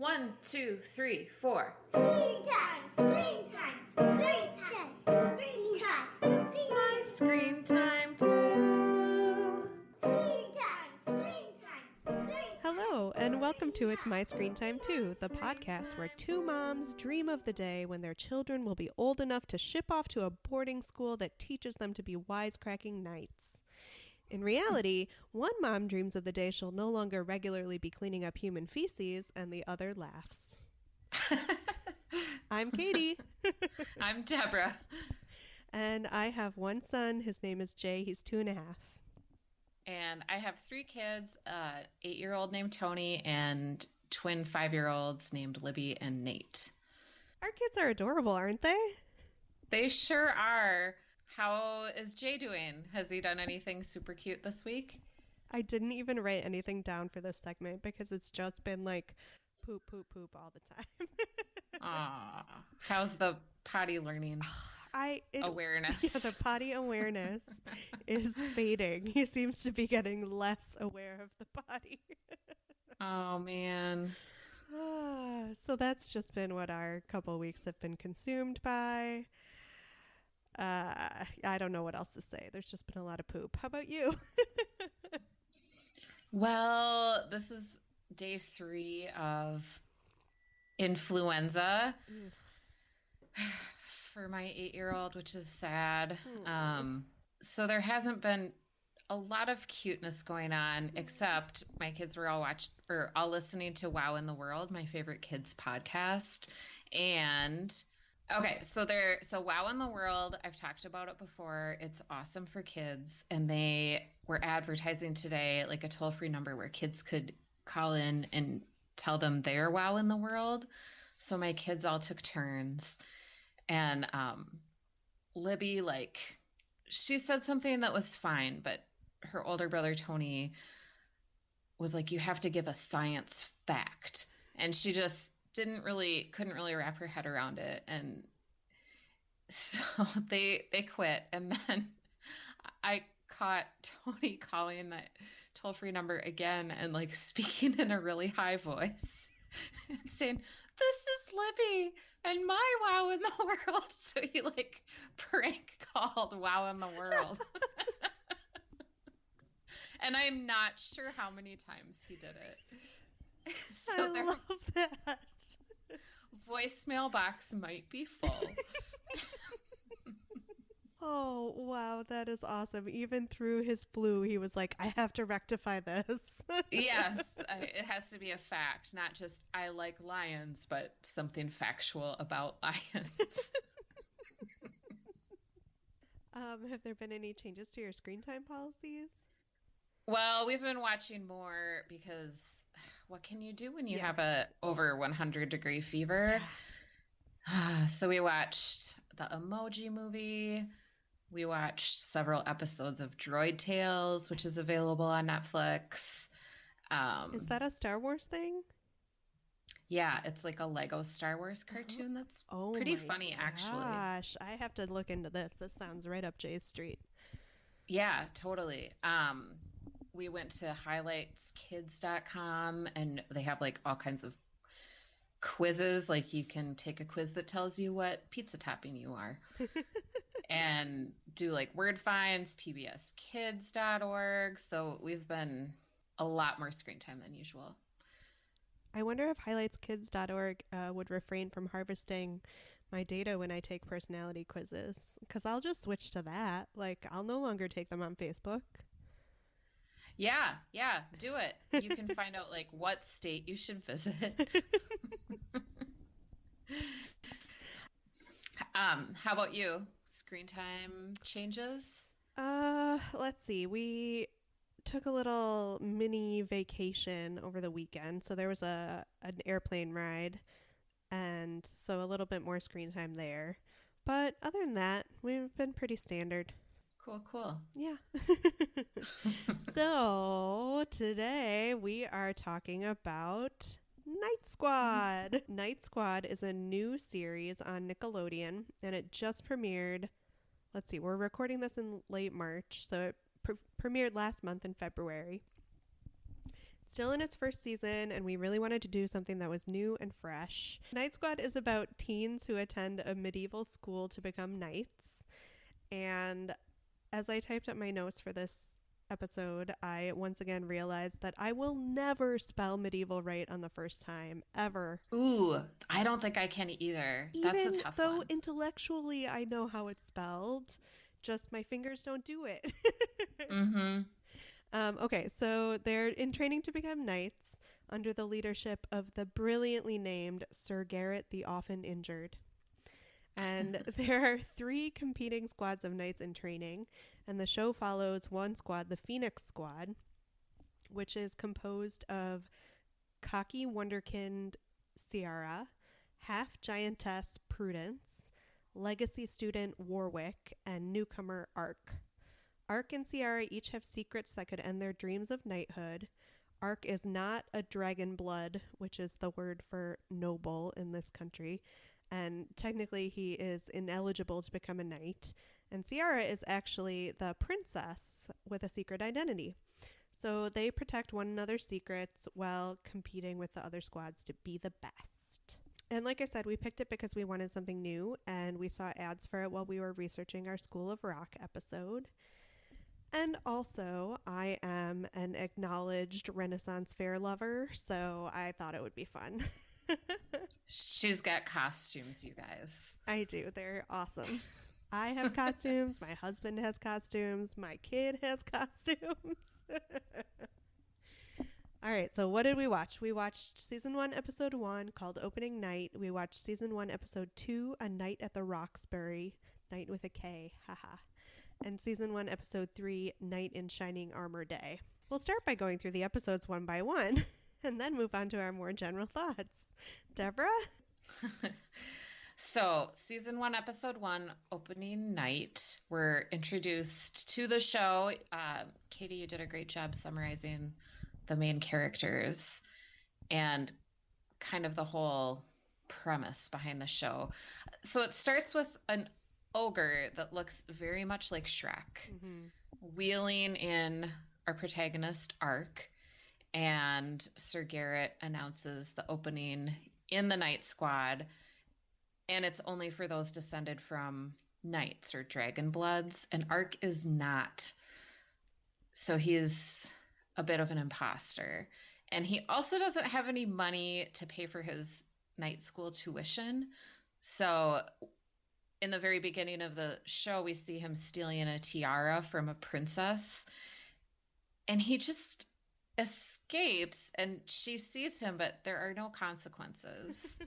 1, 2, 3, 4. Screen time, screen time, screen time, screen time. It's my screen time too. Screen time, screen time, screen time. Hello, and welcome to It's My Screen Time Too, the podcast where two moms dream of the day when their children will be old enough to ship off to a boarding school that teaches them to be wisecracking knights. In reality, one mom dreams of the day she'll no longer regularly be cleaning up human feces, and the other laughs. I'm Katie. I'm Deborah. And I have one son. His name is Jay. He's 2.5. And I have 3 kids, 8-year-old named Tony and twin 5-year-olds named Libby and Nate. Our kids are adorable, aren't they? They sure are. How is Jay doing? Has he done anything super cute this week? I didn't even write anything down for this segment because it's just been like poop, poop, poop all the time. Aww. How's the potty learning awareness? Yeah, the potty awareness is fading. He seems to be getting less aware of the potty. Oh, man. So that's just been what our couple weeks have been consumed by. I don't know what else to say. There's just been a lot of poop. How about you? Well, this is day 3 of influenza for my 8-year-old, which is sad. So there hasn't been a lot of cuteness going on, except my kids were all listening to Wow in the World, my favorite kids podcast. And okay, so Wow in the World, I've talked about it before. It's awesome for kids. And they were advertising today like a toll-free number where kids could call in and tell them their Wow in the World. So my kids all took turns. And Libby, she said something that was fine, but her older brother, Tony, was like, you have to give a science fact. And she just couldn't really wrap her head around it. And so they quit. And then I caught Tony calling that toll-free number again and speaking in a really high voice and saying, this is Libby and my Wow in the World. So he prank called Wow in the World. And I'm not sure how many times he did it. So I love that. Voicemail box might be full. Oh, wow. That is awesome. Even through his flu, he was like, I have to rectify this. Yes, it has to be a fact, not just I like lions, but something factual about lions. Have there been any changes to your screen time policies? Well, we've been watching more because what can you do when you have a over 100-degree fever? Yeah. So we watched the Emoji Movie. We watched several episodes of Droid Tales, which is available on Netflix. Is that a Star Wars thing? Yeah, it's like a Lego Star Wars cartoon that's pretty funny, actually. Gosh, I have to look into this. This sounds right up Jay's street. Yeah, totally. We went to highlightskids.com and they have all kinds of quizzes. You can take a quiz that tells you what pizza topping you are and do word finds, pbskids.org. So we've been a lot more screen time than usual. I wonder if highlightskids.org would refrain from harvesting my data when I take personality quizzes, because I'll just switch to that. I'll no longer take them on Facebook. Yeah, do it. You can find out what state you should visit. How about you? Screen time changes? Let's see. We took a little mini vacation over the weekend. So there was an airplane ride, and so a little bit more screen time there. But other than that, we've been pretty standard. Cool. Yeah. So today we are talking about Night Squad. Night Squad is a new series on Nickelodeon, and it just premiered. Let's see, we're recording this in late March, so it premiered last month in February. still in its first season, and we really wanted to do something that was new and fresh. Night Squad is about teens who attend a medieval school to become knights. And as I typed up my notes for this episode, I once again realized that I will never spell medieval right on the first time, ever. Ooh, I don't think I can either. That's a tough Even though one. intellectually I know how it's spelled, just my fingers don't do it. Mm-hmm. Okay, so they're in training to become knights under the leadership of the brilliantly named Sir Garrett the Often Injured. And there are 3 competing squads of knights in training, and the show follows one squad, the Phoenix Squad, which is composed of cocky wonderkind Ciara, half giantess Prudence, legacy student Warwick, and newcomer Ark. Ark and Ciara each have secrets that could end their dreams of knighthood. Ark is not a dragon blood, which is the word for noble in this country, and technically he is ineligible to become a knight. And Ciara is actually the princess with a secret identity. So they protect one another's secrets while competing with the other squads to be the best. And like I said, we picked it because we wanted something new, and we saw ads for it while we were researching our School of Rock episode. And also, I am an acknowledged Renaissance fair lover, so I thought it would be fun. She's got costumes, you guys. I do. They're awesome. I have costumes. My husband has costumes. My kid has costumes. All right. So what did we watch? We watched season 1, episode 1 called Opening Night. We watched season 1, episode 2, A Night at the Roxbury. Night with a K. Haha. And season 1, episode 3, Night in Shining Armor Day. We'll start by going through the episodes one by one and then move on to our more general thoughts. Deborah? So, season 1, episode 1, opening night, we're introduced to the show. Katie, you did a great job summarizing the main characters and kind of the whole premise behind the show. So it starts with an ogre that looks very much like Shrek, wheeling in our protagonist, Ark, and Sir Garrett announces the opening in the Night Squad, and it's only for those descended from knights or dragon bloods, and Ark is not. So he's a bit of an imposter. And he also doesn't have any money to pay for his night school tuition. So in the very beginning of the show, we see him stealing a tiara from a princess, and he just escapes, and she sees him, but there are no consequences.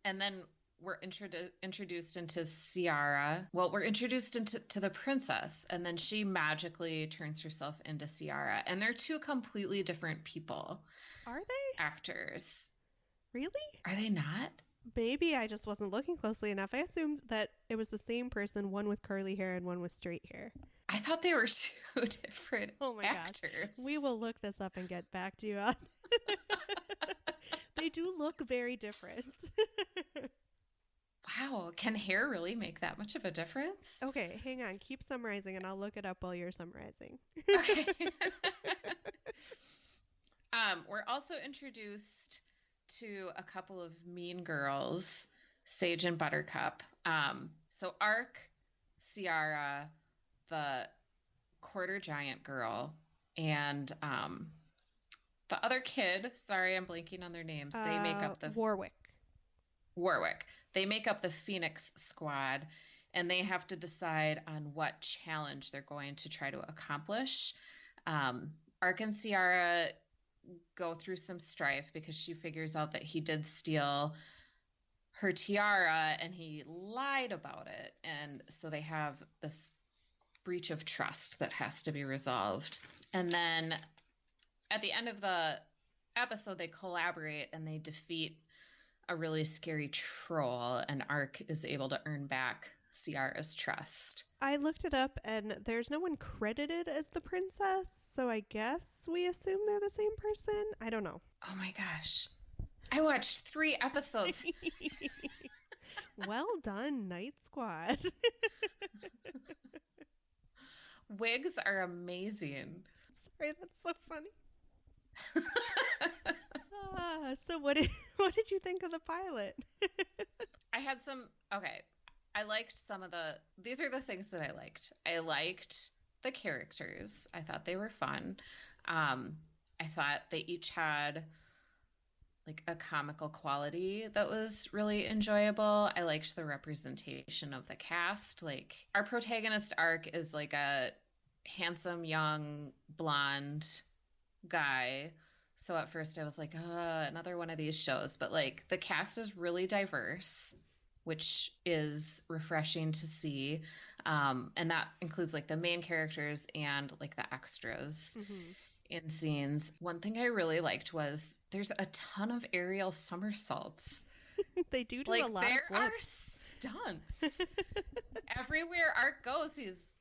And then we're introduced into Ciara. Well, we're introduced into the princess, and then she magically turns herself into Ciara. And they're 2 completely different people. Are they? Actors. Really? Are they not? Maybe I just wasn't looking closely enough. I assumed that it was the same person, one with curly hair and one with straight hair. I thought they were 2 different actors. Gosh. We will look this up and get back to you on. They do look very different. Wow, can hair really make that much of a difference? Okay, hang on. Keep summarizing and I'll look it up while you're summarizing. Okay. We're also introduced to a couple of mean girls, Sage and Buttercup. So Ark, Ciara, the quarter giant girl, and the other kid, sorry, I'm blanking on their names. They make up the Warwick. They make up the Phoenix Squad, and they have to decide on what challenge they're going to try to accomplish. Ark and Ciara go through some strife because she figures out that he did steal her tiara and he lied about it. And so they have this breach of trust that has to be resolved. And then at the end of the episode, they collaborate and they defeat a really scary troll, and Ark is able to earn back Ciara's trust. I looked it up and there's no one credited as the princess, so I guess we assume they're the same person. I don't know. Oh my gosh. I watched 3 episodes. Well done, Night Squad. Wigs are amazing. Sorry, that's so funny. So what did you think of the pilot? I had some, okay. I liked some of these are the things that I liked. I liked the characters. I thought they were fun. I thought they each had like a comical quality that was really enjoyable. I liked the representation of the cast. Like our protagonist Ark is like a handsome young blonde guy. So at first I was like, another one of these shows. But like the cast is really diverse, which is refreshing to see. And that includes like the main characters and like the extras in scenes. One thing I really liked was there's a ton of aerial somersaults. They do like a lot of there are flips. stunts. Everywhere Art goes, he's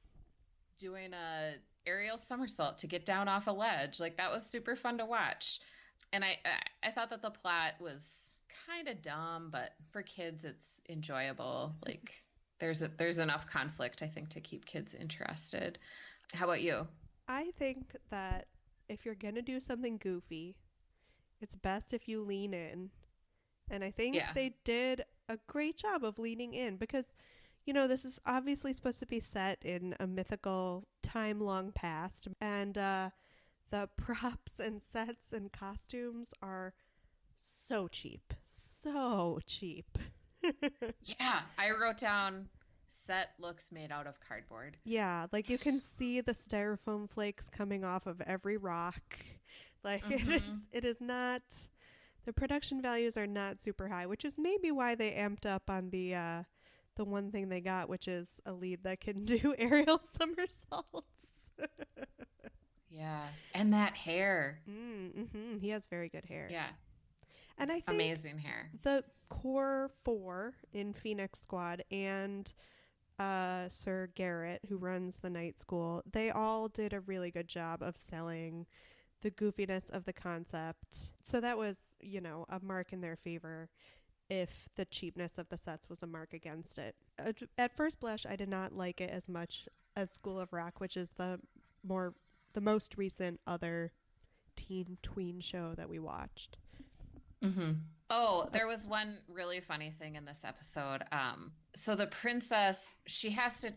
doing a aerial somersault to get down off a ledge. Like that was super fun to watch. And I thought that the plot was kind of dumb, but for kids it's enjoyable. Like there's enough conflict, I think, to keep kids interested. How about you? I think that if you're going to do something goofy, it's best if you lean in. And I think they did a great job of leaning in because, this is obviously supposed to be set in a mythical time long past. And the props and sets and costumes are so cheap. So cheap. Yeah, I wrote down set looks made out of cardboard. Yeah, like you can see the styrofoam flakes coming off of every rock. Like it is not, the production values are not super high, which is maybe why they amped up on the one thing they got, which is a lead that can do aerial somersaults. Yeah, and that hair. He has very good hair. Yeah. And I think amazing hair. The core 4 in Phoenix Squad and Sir Garrett, who runs the night school, they all did a really good job of selling the goofiness of the concept. So that was, a mark in their favor if the cheapness of the sets was a mark against it. At first blush, I did not like it as much as School of Rock, which is the most recent other teen tween show that we watched. Oh, there was one really funny thing in this episode. So the princess, she has to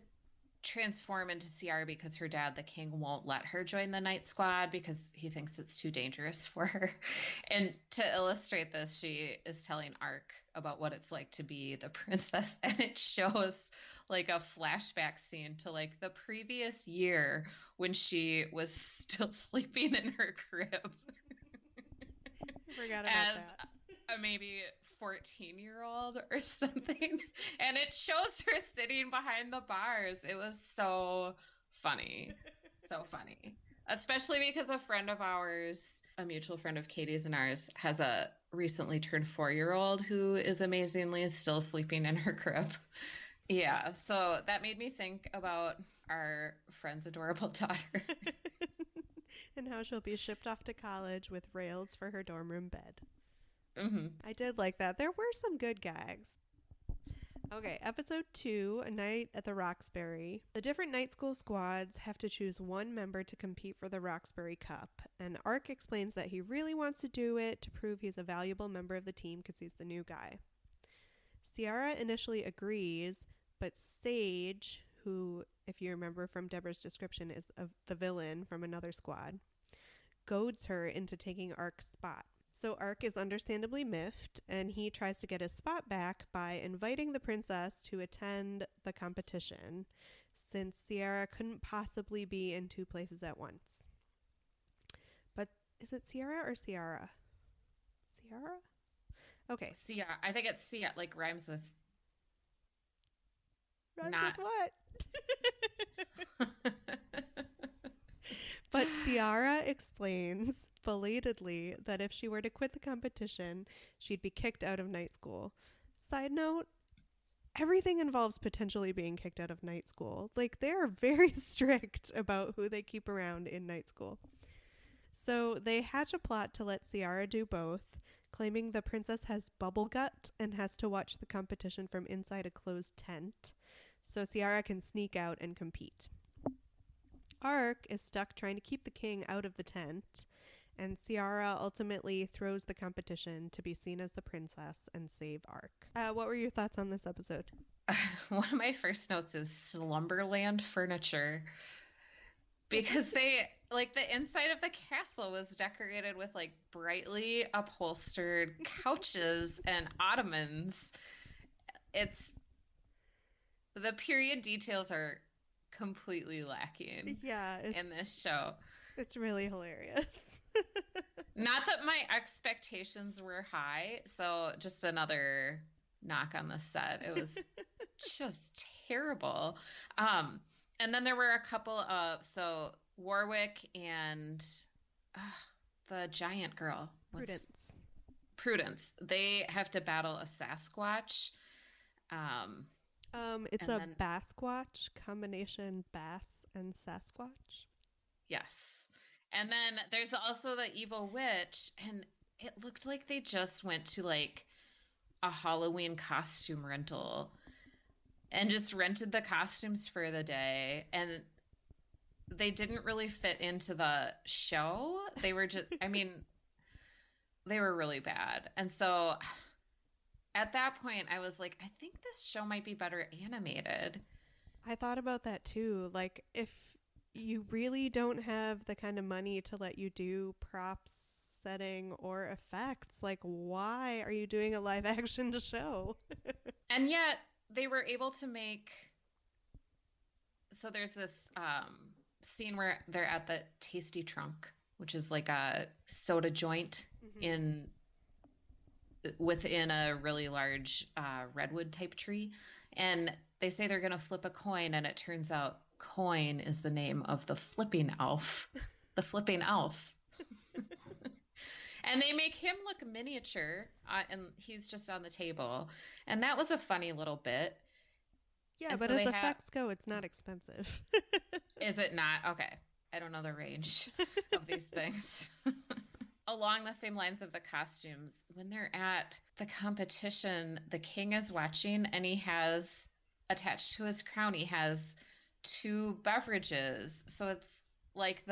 transform into Ciara because her dad, the king, won't let her join the night squad because he thinks it's too dangerous for her. And to illustrate this, she is telling Ark about what it's like to be the princess, and it shows like a flashback scene to like the previous year when she was still sleeping in her crib. Forgot about that. A maybe 14-year-old or something, and it shows her sitting behind the bars. It was so funny. So funny, especially because a friend of ours, a mutual friend of Katie's and ours, has a recently turned 4-year-old who is amazingly still sleeping in her crib. Yeah, so that made me think about our friend's adorable daughter. And how she'll be shipped off to college with rails for her dorm room bed. I did like that. There were some good gags. Okay, episode 2, A Night at the Roxbury. The different night school squads have to choose one member to compete for the Roxbury Cup, and Ark explains that he really wants to do it to prove he's a valuable member of the team because he's the new guy. Ciara initially agrees, but Sage, who, if you remember from Deborah's description, is the villain from another squad, goads her into taking Ark's spot. So Ark is understandably miffed, and he tries to get his spot back by inviting the princess to attend the competition, since Ciara couldn't possibly be in 2 places at once. But is it Ciara or Ciara? Ciara? Okay. Ciara. I think it's Ciara, like rhymes with... Rhymes with what? But Ciara explains belatedly that if she were to quit the competition, she'd be kicked out of night school. Side note, everything involves potentially being kicked out of night school. Like, they're very strict about who they keep around in night school. So they hatch a plot to let Ciara do both, claiming the princess has bubble gut and has to watch the competition from inside a closed tent, so Ciara can sneak out and compete. Ark is stuck trying to keep the king out of the tent, And Ciara ultimately throws the competition to be seen as the princess and save Ark. What were your thoughts on this episode? One of my first notes is Slumberland furniture because they like the inside of the castle was decorated with like brightly upholstered couches and ottomans. It's the period details are completely lacking in this show. It's really hilarious. Not that my expectations were high, so just another knock on the set. It was just terrible. And then there were a couple of Warwick and the giant girl. Prudence. They have to battle a Sasquatch. It's a Basquatch combination, bass and Sasquatch. Yes. And then there's also the evil witch, and it looked like they just went to like a Halloween costume rental and just rented the costumes for the day, and they didn't really fit into the show. They were just, I mean, they were really bad. And so at that point I was like, I think this show might be better animated. I thought about that too. Like, if you really don't have the kind of money to let you do props, setting, or effects, like, why are you doing a live action show? And yet they were able to make, so there's this scene where they're at the Tasty Trunk, which is like a soda joint within a really large redwood type tree, and they say they're going to flip a coin, and it turns out coin is the name of the flipping elf. The flipping elf. And they make him look miniature, and he's just on the table. And that was a funny little bit. Yeah, and but so as effects go, it's not expensive. Is it not? Okay. I don't know the range of these things. Along the same lines of the costumes, when they're at the competition, the king is watching, and he has attached to his crown, he has 2 beverages. So it's like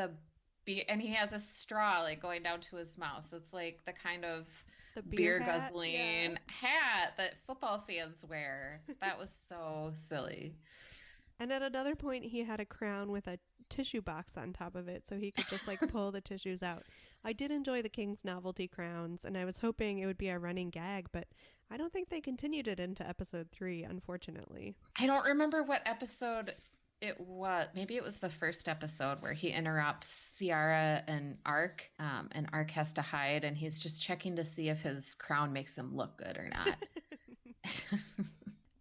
and he has a straw like going down to his mouth. So it's like the kind of the beer guzzling hat that football fans wear. That was so silly. And at another point, he had a crown with a tissue box on top of it, so he could just like pull the tissues out. I did enjoy the King's novelty crowns, and I was hoping it would be a running gag, but I don't think they continued it into episode 3, unfortunately. I don't remember what episode it was. Maybe it was the first episode where he interrupts Ciara and Ark, and Ark has to hide, and he's just checking to see if his crown makes him look good or not.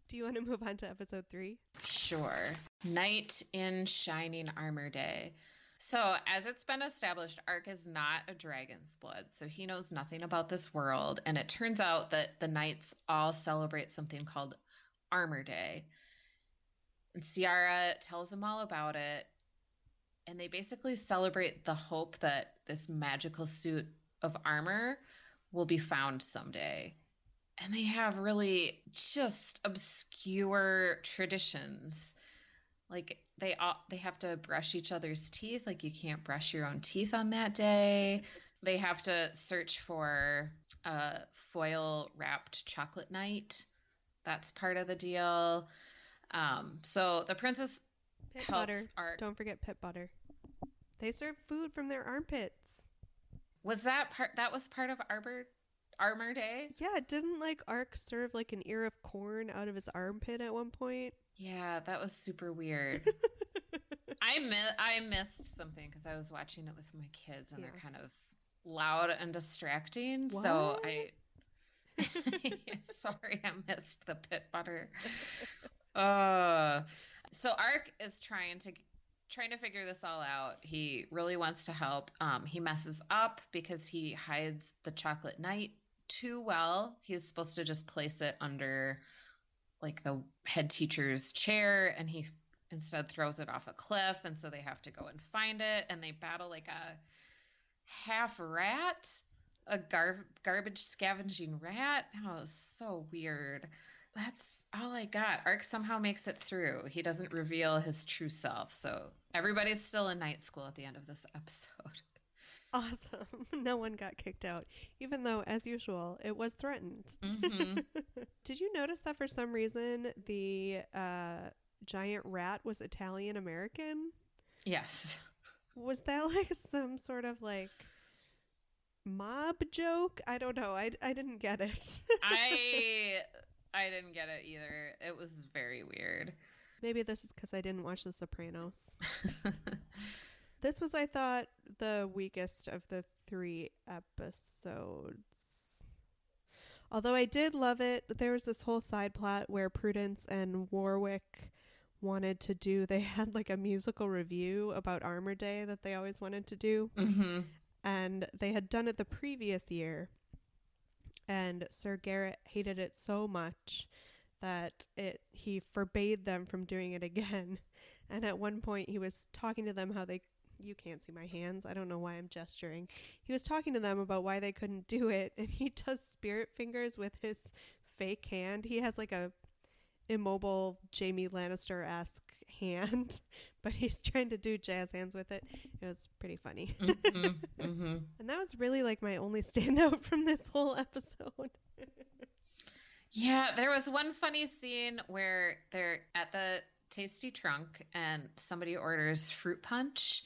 Do you want to move on to episode 3? Sure. Knight in Shining Armor Day. So, as it's been established, Ark is not a dragon's blood, so he knows nothing about this world, and it turns out that the knights all celebrate something called Armor Day. And Ciara tells them all about it, and they basically celebrate the hope that this magical suit of armor will be found someday. And they have really just obscure traditions. Like they have to brush each other's teeth. Like you can't brush your own teeth on that day. They have to search for a foil wrapped chocolate knight. That's part of the deal. So the princess pit helps butter. Ark. Don't forget pit butter. They serve food from their armpits. Was that part? That was part of Armor Day? Yeah, didn't like Ark serve like an ear of corn out of his armpit at one point? Yeah, that was super weird. I missed something because I was watching it with my kids, and they're kind of loud and distracting. What? So sorry, I missed the pit butter. So Ark is trying to figure this all out. He really wants to help. He messes up because he hides the chocolate knight too well. He's supposed to just place it under like the head teacher's chair, and he instead throws it off a cliff, and so they have to go and find it, and they battle like a half rat, a garbage scavenging rat. Oh, it was so weird. That's all I got. Ark somehow makes it through. He doesn't reveal his true self. So everybody's still in night school at the end of this episode. Awesome. No one got kicked out, even though, as usual, it was threatened. Mm-hmm. Did you notice that for some reason the giant rat was Italian American? Yes. Was that like some sort of like mob joke? I don't know. I didn't get it. I didn't get it either. It was very weird. Maybe this is because I didn't watch The Sopranos. This was, I thought, the weakest of the 3 episodes. Although I did love it, there was this whole side plot where Prudence and Warwick they had like a musical review about Armor Day that they always wanted to do. Mm-hmm. And they had done it the previous year. And Sir Garrett hated it so much that he forbade them from doing it again. And at one point he was talking to them you can't see my hands. I don't know why I'm gesturing. He was talking to them about why they couldn't do it, and he does spirit fingers with his fake hand. He has like a immobile Jaime Lannister-esque hand, but he's trying to do jazz hands with it. It was pretty funny. Mm-hmm. Mm-hmm. And that was really like my only standout from this whole episode. Yeah, there was one funny scene where they're at the Tasty Trunk and somebody orders fruit punch,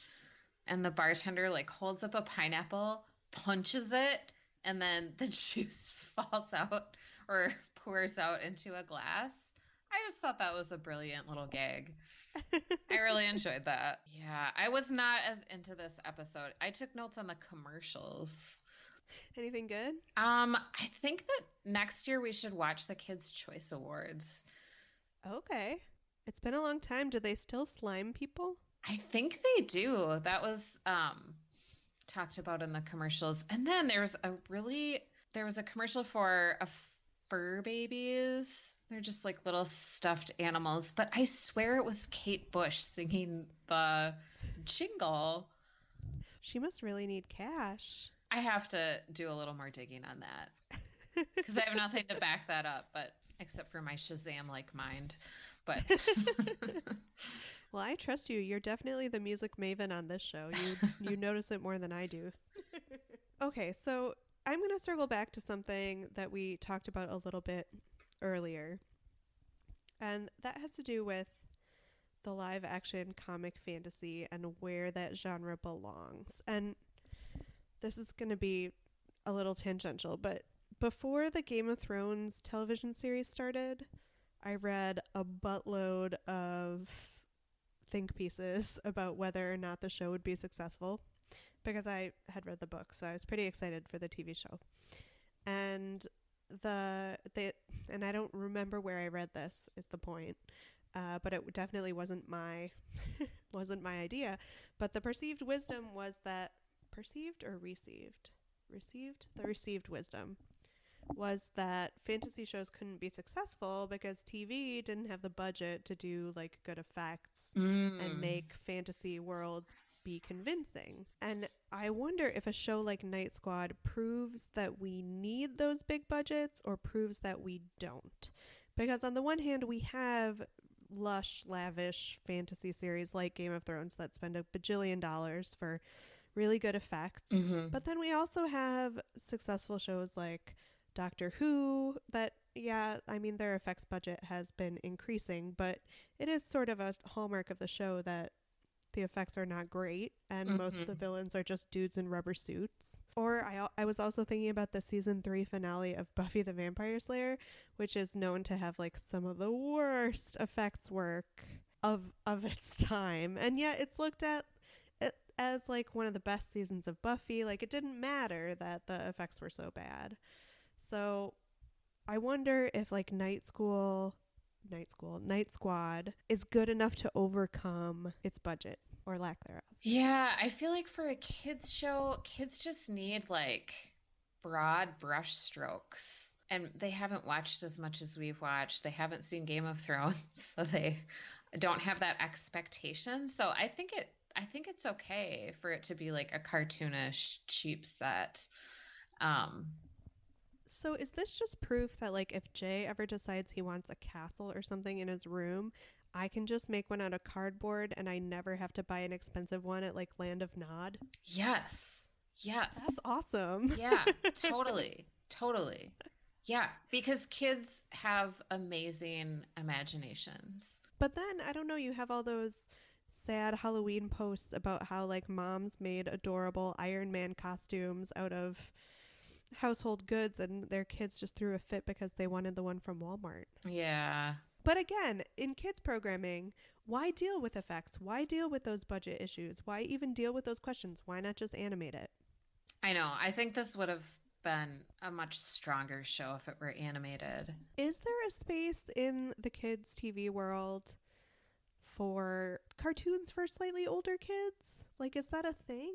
and the bartender like holds up a pineapple, punches it, and then the juice falls out or pours out into a glass. I just thought that was a brilliant little gag. I really enjoyed that. Yeah, I was not as into this episode. I took notes on the commercials. Anything good? I think that next year we should watch the Kids' Choice Awards. Okay. It's been a long time. Do they still slime people? I think they do. That was talked about in the commercials. And then there was a commercial for a fur babies. They're just like little stuffed animals. But I swear it was Kate Bush singing the jingle. She must really need cash. I have to do a little more digging on that because I have nothing to back that up, but except for my Shazam-like mind. But well, I trust you. You're definitely the music maven on this show. You notice it more than I do. Okay, so I'm going to circle back to something that we talked about a little bit earlier. And that has to do with the live action comic fantasy and where that genre belongs. And this is going to be a little tangential, but before the Game of Thrones television series started, I read a buttload of think pieces about whether or not the show would be successful because I had read the book, so I was pretty excited for the TV show. And and I don't remember where I read this, is the point. But it definitely wasn't my idea. But the perceived wisdom was that perceived or received? Received? The received wisdom was that fantasy shows couldn't be successful because TV didn't have the budget to do like good effects and make fantasy worlds be convincing. And I wonder if a show like Night Squad proves that we need those big budgets or proves that we don't. Because on the one hand, we have lush, lavish fantasy series like Game of Thrones that spend $1 bajillion for really good effects. Mm-hmm. But then we also have successful shows like Doctor Who that, their effects budget has been increasing, but it is sort of a hallmark of the show that the effects are not great and most of the villains are just dudes in rubber suits. Or I was also thinking about the season 3 finale of Buffy the Vampire Slayer, which is known to have like some of the worst effects work of its time, and yet it's looked at as like one of the best seasons of Buffy. Like, it didn't matter that the effects were so bad. So I wonder if like Night Squad is good enough to overcome its budget or lack thereof. Yeah, I feel like for a kids show, kids just need like broad brush strokes. And they haven't watched as much as we've watched. They haven't seen Game of Thrones, so they don't have that expectation. So I think it's okay for it to be like a cartoonish, cheap set. So is this just proof that like if Jay ever decides he wants a castle or something in his room, I can just make one out of cardboard and I never have to buy an expensive one at like Land of Nod? Yes. Yes. That's awesome. Yeah, totally. Totally. Yeah, because kids have amazing imaginations. But then, I don't know, you have all those sad Halloween posts about how, like, moms made adorable Iron Man costumes out of household goods and their kids just threw a fit because they wanted the one from Walmart. Yeah. But again, in kids programming, why deal with effects? Why deal with those budget issues? Why even deal with those questions? Why not just animate it? I know. I think this would have been a much stronger show if it were animated. Is there a space in the kids' TV world for cartoons for slightly older kids? Like, is that a thing?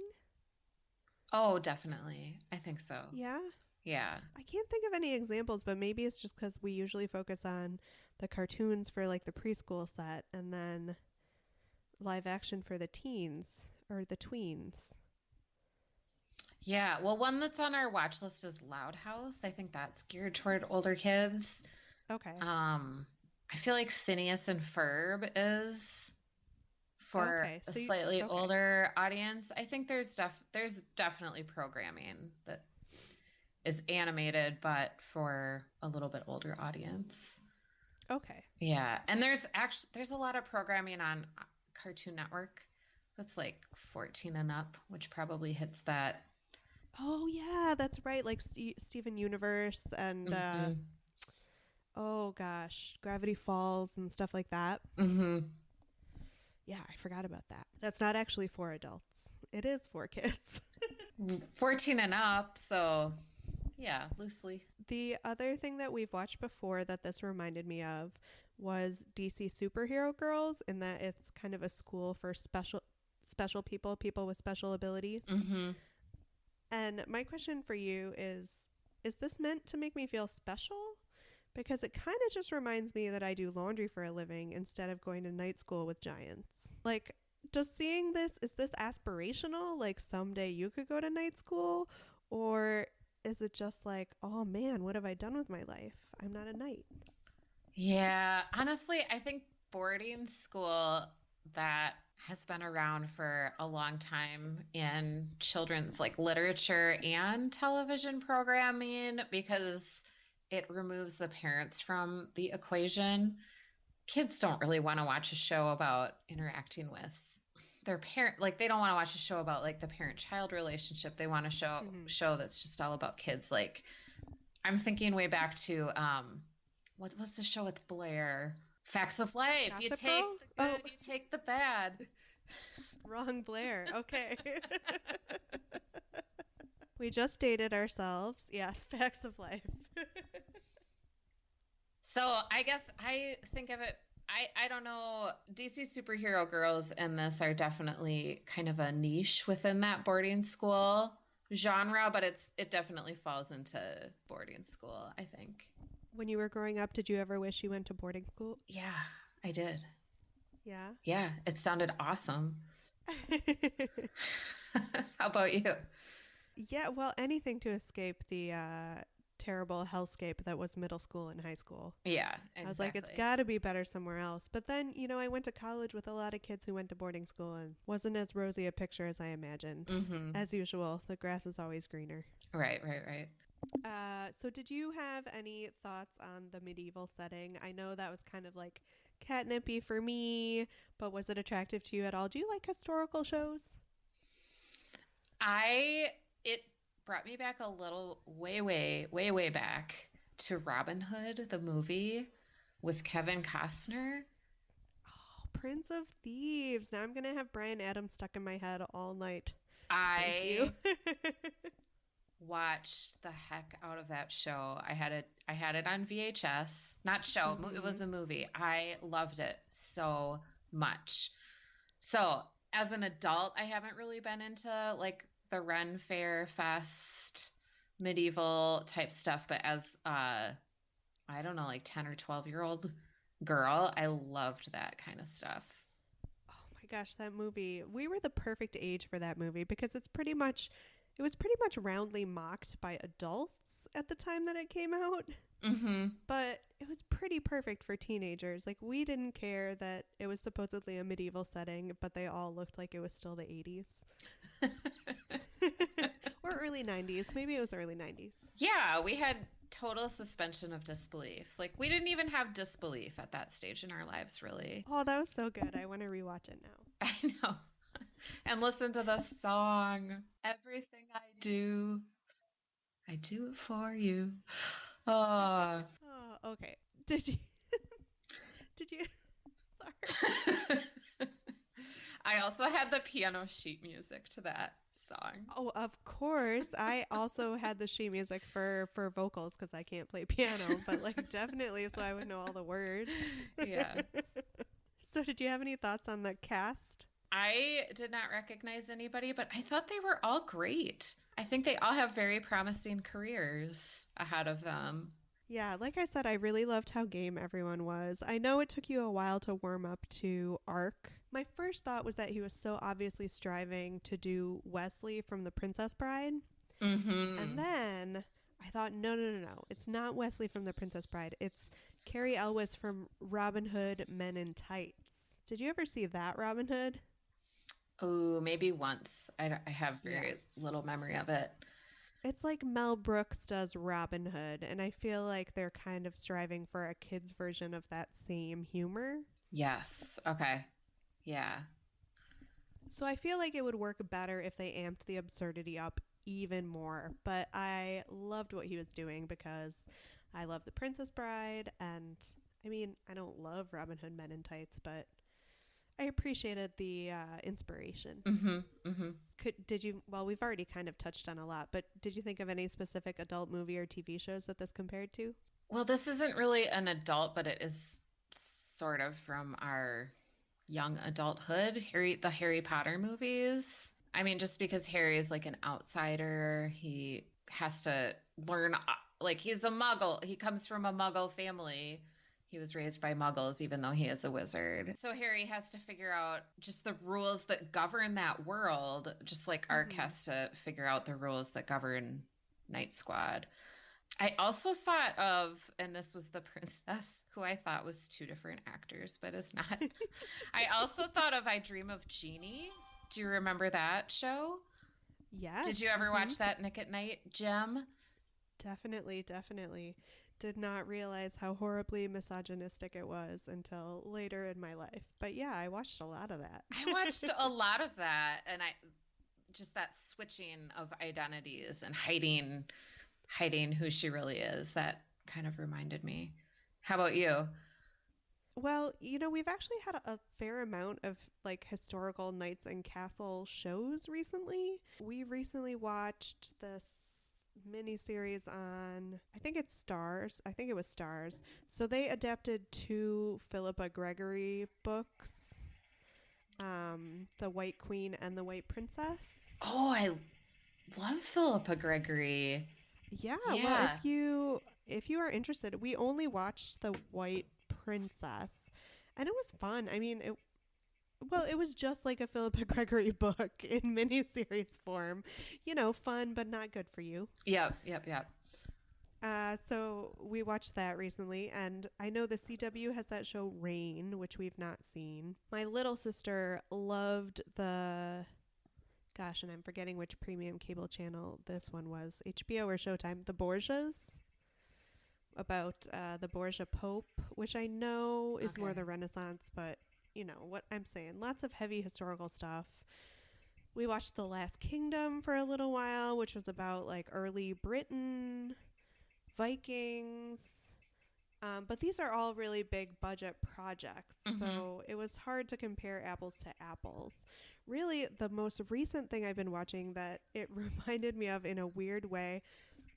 Oh, definitely. I think so. Yeah? Yeah. I can't think of any examples, but maybe it's just because we usually focus on the cartoons for like the preschool set and then live action for the teens or the tweens. Yeah. Well, one that's on our watch list is Loud House. I think that's geared toward older kids. Okay. I feel like Phineas and Ferb is for Okay, a so slightly okay. older audience. I think there's definitely programming that is animated, but for a little bit older audience. Okay. Yeah, and there's a lot of programming on Cartoon Network that's like 14 and up, which probably hits that. Oh yeah, that's right. Like Steven Universe and Mm-hmm. oh gosh, Gravity Falls and stuff like that. Mm-hmm. Yeah, I forgot about that. That's not actually for adults. It is for kids. 14 and up, so yeah, loosely. The other thing that we've watched before that this reminded me of was DC Superhero Girls, in that it's kind of a school for special people with special abilities. Mm-hmm. And my question for you is this meant to make me feel special? Because it kind of just reminds me that I do laundry for a living instead of going to night school with giants. Like, does seeing this, is this aspirational? Like, someday you could go to night school? Or is it just like, oh man, what have I done with my life? I'm not a knight. Yeah, honestly, I think boarding school that has been around for a long time in children's like literature and television programming because it removes the parents from the equation. Kids don't really want to watch a show about interacting with their parent. Like they don't want to watch a show about like the parent-child relationship. They want a show that's just all about kids. Like I'm thinking way back to what was the show with Blair? Facts of Life. Gossip You take Girl? the good, you take the bad. Wrong Blair. Okay. We just dated ourselves. Yes, Facts of Life. So I guess I think of it, I don't know, DC Superhero Girls and this are definitely kind of a niche within that boarding school genre, but it definitely falls into boarding school, I think. When you were growing up, did you ever wish you went to boarding school? Yeah, I did. Yeah. Yeah, it sounded awesome. How about you? Yeah, well, anything to escape the terrible hellscape that was middle school and high school. Yeah, exactly. I was like, it's got to be better somewhere else. But then, I went to college with a lot of kids who went to boarding school and wasn't as rosy a picture as I imagined. Mm-hmm. As usual, the grass is always greener. Right. So did you have any thoughts on the medieval setting? I know that was kind of like catnipy for me, but was it attractive to you at all? Do you like historical shows? It brought me back a little way back to Robin Hood, the movie with Kevin Costner. Oh, Prince of Thieves. Now I'm going to have Bryan Adams stuck in my head all night. I watched the heck out of that show. I had it on VHS. Not show, Mm-hmm. It was a movie. I loved it so much. So, as an adult, I haven't really been into like the Ren Fair Fest medieval type stuff, but as I don't know, like 10 or 12-year-old girl, I loved that kind of stuff. Oh my gosh, that movie. We were the perfect age for that movie because it was pretty much roundly mocked by adults at the time that it came out. Mm-hmm. But it was pretty perfect for teenagers. Like, we didn't care that it was supposedly a medieval setting, but they all looked like it was still the 80s. Or early 90s. Maybe it was early 90s. Yeah, we had total suspension of disbelief. Like, we didn't even have disbelief at that stage in our lives, really. Oh, that was so good. I want to rewatch it now. I know. And listen to the song. Everything I do it for you. Oh. Oh, okay. Did you? Sorry. I also had the piano sheet music to that song. Oh, of course. I also had the sheet music for vocals because I can't play piano, but like definitely so I would know all the words. Yeah. So did you have any thoughts on the cast? I did not recognize anybody, but I thought they were all great. I think they all have very promising careers ahead of them. Yeah, like I said, I really loved how game everyone was. I know it took you a while to warm up to Ark. My first thought was that he was so obviously striving to do Wesley from The Princess Bride. Mm-hmm. And then I thought, no. It's not Wesley from The Princess Bride. It's Carrie Elwes from Robin Hood Men in Tights. Did you ever see that Robin Hood? Oh, maybe once. I have very little memory of it. It's like Mel Brooks does Robin Hood, and I feel like they're kind of striving for a kid's version of that same humor. Yes. Okay. Yeah. So I feel like it would work better if they amped the absurdity up even more, but I loved what he was doing because I love The Princess Bride, and I mean, I don't love Robin Hood Men in Tights, but I appreciated the inspiration. Mm-hmm. Mm-hmm. Well, we've already kind of touched on a lot, but did you think of any specific adult movie or TV shows that this compared to? Well, this isn't really an adult, but it is sort of from our young adulthood. The Harry Potter movies. I mean, just because Harry is like an outsider, he has to learn, like he's a muggle. He comes from a muggle family. He was raised by muggles, even though he is a wizard. So Harry has to figure out just the rules that govern that world, just like Ark has to figure out the rules that govern Night Squad. I also thought of, and this was the princess, who I thought was two different actors, but is not. I also thought of I Dream of Jeannie. Do you remember that show? Yes. Did you ever watch that Nick at Night, Jem? Definitely. Did not realize how horribly misogynistic it was until later in my life. But yeah, I watched a lot of that. I watched a lot of that, and just that switching of identities and hiding who she really is. That kind of reminded me. How about you? Well, we've actually had a fair amount of like historical knights and castle shows recently. We recently watched this miniseries on, I think it was Stars. So they adapted two Philippa Gregory books, The White Queen and The White Princess. Oh, I love Philippa Gregory. Yeah. Well, if you are interested, we only watched The White Princess, and it was fun. I mean, it was just like a Philippa Gregory book in miniseries form. Fun, but not good for you. Yep. So we watched that recently, and I know the CW has that show Rain, which we've not seen. My little sister loved and I'm forgetting which premium cable channel this one was, HBO or Showtime, The Borgias, about the Borgia Pope, which I know is more the Renaissance, but you know what I'm saying. Lots of heavy historical stuff. We watched The Last Kingdom for a little while, which was about like early Britain, Vikings. But these are all really big budget projects. So it was hard to compare apples to apples. Really, the most recent thing I've been watching that it reminded me of in a weird way.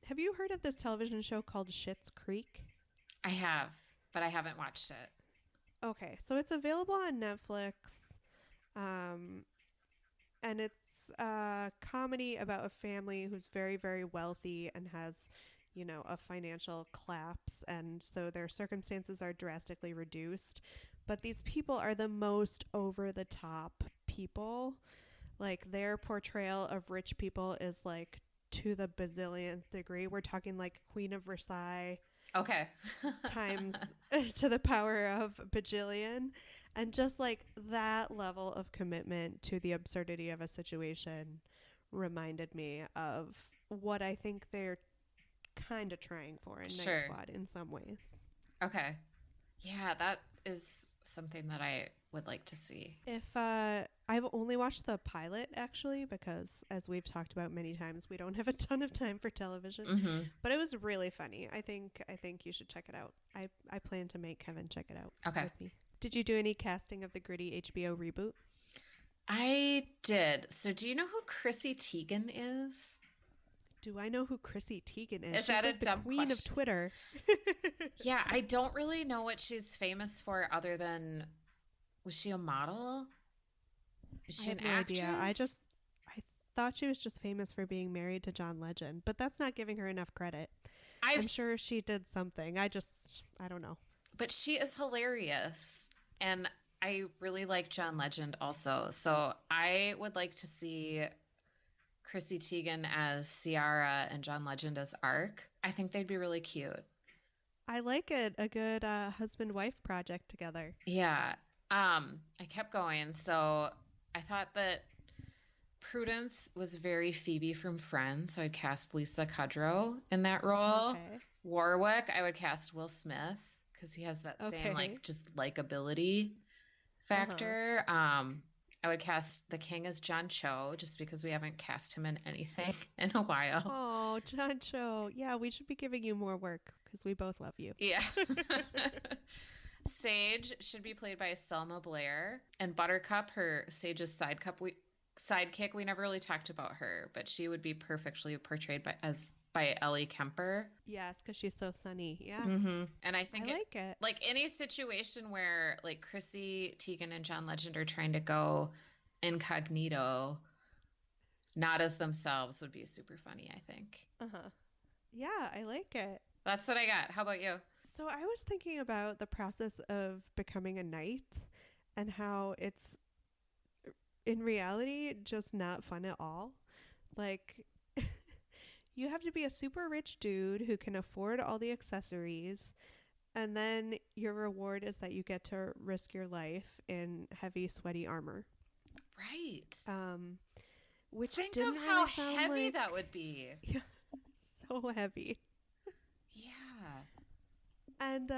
Have you heard of this television show called Schitt's Creek? I have, but I haven't watched it. Okay, so it's available on Netflix, and it's a comedy about a family who's very, very wealthy and has, a financial collapse, and so their circumstances are drastically reduced. But these people are the most over-the-top people. Like, their portrayal of rich people is, like, to the bazillionth degree. We're talking, like, Queen of Versailles. Okay. Times to the power of bajillion, and just like that level of commitment to the absurdity of a situation reminded me of what I think they're kind of trying for in Night Squad in some ways. Okay. Yeah, that is something that I would like to see. If I've only watched the pilot, actually, because as we've talked about many times, we don't have a ton of time for television. But it was really funny. I think you should check it out. I plan to make Kevin check it out with me. Did you do any casting of the gritty HBO reboot? I did. So do you know who Chrissy Teigen is? Do I know who Chrissy Teigen is? Is that like a dumb queen question? Of Twitter. Yeah, I don't really know what she's famous for other than, was she a model? Is she an actress? Idea. I thought she was just famous for being married to John Legend, but that's not giving her enough credit. I'm sure she did something. I don't know. But she is hilarious. And I really like John Legend also. So I would like to see Chrissy Teigen as Ciara and John Legend as Ark. I think they'd be really cute. I like it. A good husband-wife project together. Yeah. I kept going. So I thought that Prudence was very Phoebe from Friends. So I'd cast Lisa Kudrow in that role. Okay. Warwick, I would cast Will Smith because he has that same just likability factor. I would cast the King as John Cho just because we haven't cast him in anything in a while. Oh, John Cho. Yeah, we should be giving you more work because we both love you. Yeah. Sage should be played by Selma Blair. And Buttercup, Sage's sidekick, we never really talked about her, but she would be perfectly portrayed by Ellie Kemper. Yes, because she's so sunny. Yeah. And I think I like it. Like any situation where like Chrissy Teigen and John Legend are trying to go incognito, not as themselves, would be super funny, I think. Yeah, I like it. That's what I got. How about you? So I was thinking about the process of becoming a knight and how it's in reality just not fun at all. Like, you have to be a super rich dude who can afford all the accessories, and then your reward is that you get to risk your life in heavy, sweaty armor. Right. Which think didn't of really how sound heavy like... that would be. Yeah, so heavy. Yeah. And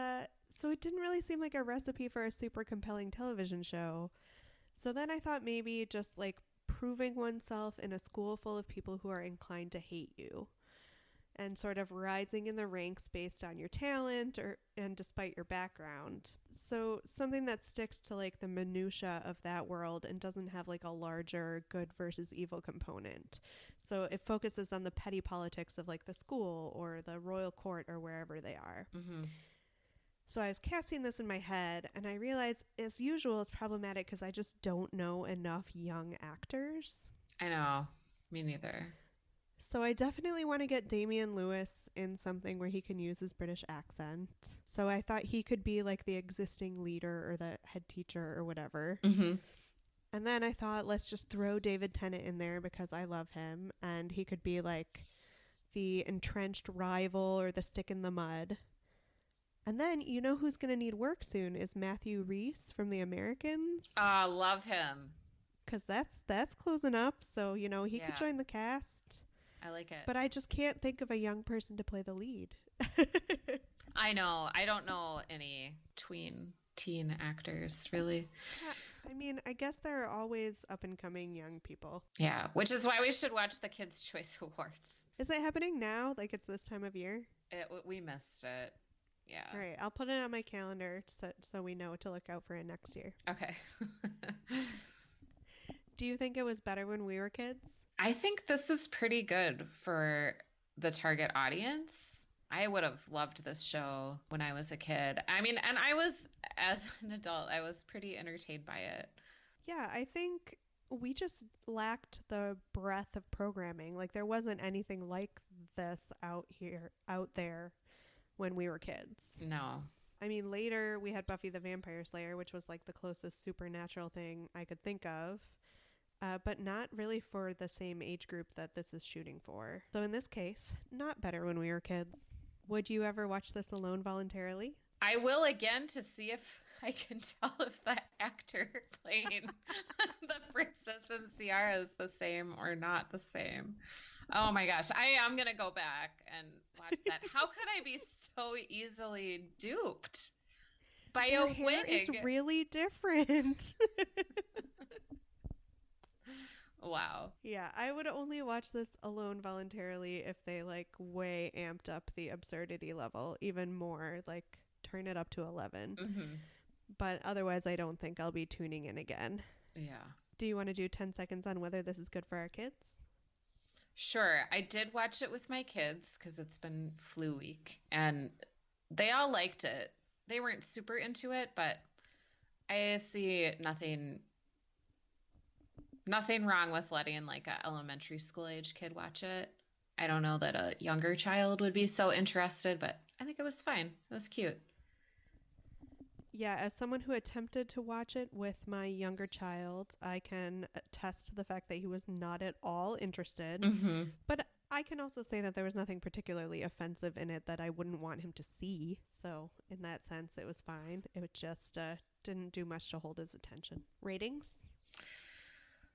so it didn't really seem like a recipe for a super compelling television show. So then I thought maybe just like proving oneself in a school full of people who are inclined to hate you and sort of rising in the ranks based on your talent and despite your background. So something that sticks to like the minutia of that world and doesn't have like a larger good versus evil component. So it focuses on the petty politics of like the school or the royal court or wherever they are. So I was casting this in my head, and I realized, as usual, it's problematic because I just don't know enough young actors. I know. Me neither. So I definitely want to get Damian Lewis in something where he can use his British accent. So I thought he could be like the existing leader or the head teacher or whatever. And then I thought, let's just throw David Tennant in there because I love him. And he could be like the entrenched rival or the stick in the mud. And then, you know who's going to need work soon is Matthew Rhys from The Americans. Love him. Because that's closing up, so, you know, he could join the cast. I like it. But I just can't think of a young person to play the lead. I know. I don't know any teen actors, really. I mean, I guess there are always up-and-coming young people. Yeah, which is why we should watch the Kids' Choice Awards. Is it happening now? Like, it's this time of year? We missed it. Yeah. All right. I'll put it on my calendar so we know to look out for it next year. Okay. Do you think it was better when we were kids? I think this is pretty good for the target audience. I would have loved this show when I was a kid. I mean, and I was, as an adult, I was pretty entertained by it. Yeah, I think we just lacked the breadth of programming. Like, there wasn't anything like this out there when we were kids. No. I mean, later we had Buffy the Vampire Slayer, which was like the closest supernatural thing I could think of, but not really for the same age group that this is shooting for. So in this case, not better when we were kids. Would you ever watch this alone voluntarily? I will again to see if I can tell if the actor playing the Princess and Ciara is the same or not the same. Oh my gosh, I am gonna go back and watch that. How could I be so easily duped by Their a hair is wig? really different. Wow. Yeah, I would only watch this alone voluntarily if they like way amped up the absurdity level even more, like turn it up to 11. Mm-hmm. But otherwise, I don't think I'll be tuning in again. Yeah. Do you want to do 10 seconds on whether this is good for our kids? Sure. I did watch it with my kids because it's been flu week and they all liked it. They weren't super into it, but I see nothing wrong with letting like a elementary school age kid watch it. I don't know that a younger child would be so interested, but I think it was fine. It was cute. Yeah, as someone who attempted to watch it with my younger child, I can attest to the fact that he was not at all interested. Mm-hmm. But I can also say that there was nothing particularly offensive in it that I wouldn't want him to see. So in that sense, it was fine. It just didn't do much to hold his attention. Ratings?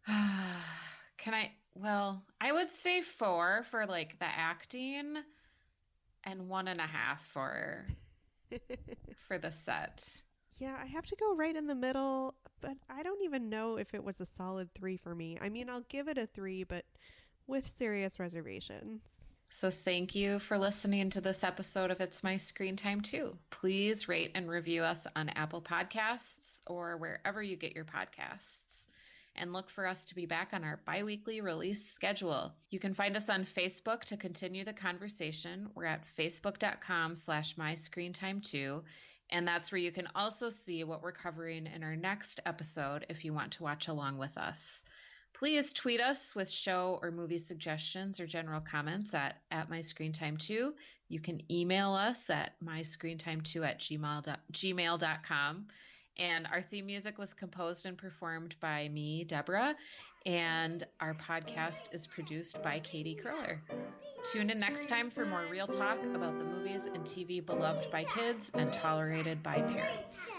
I would say 4 for like the acting and 1.5 for the set. Yeah, I have to go right in the middle, but I don't even know if it was a solid 3 for me. I mean, I'll give it a 3, but with serious reservations. So thank you for listening to this episode of It's My Screen Time Too. Please rate and review us on Apple Podcasts or wherever you get your podcasts. And look for us to be back on our bi-weekly release schedule. You can find us on Facebook to continue the conversation. We're at facebook.com/myscreentime2. And that's where you can also see what we're covering in our next episode if you want to watch along with us. Please tweet us with show or movie suggestions or general comments at myscreentime2. You can email us at myscreentime2@gmail.com. And our theme music was composed and performed by me, Deborah, and our podcast is produced by Katie Curler. Tune in next time for more real talk about the movies and TV beloved by kids and tolerated by parents.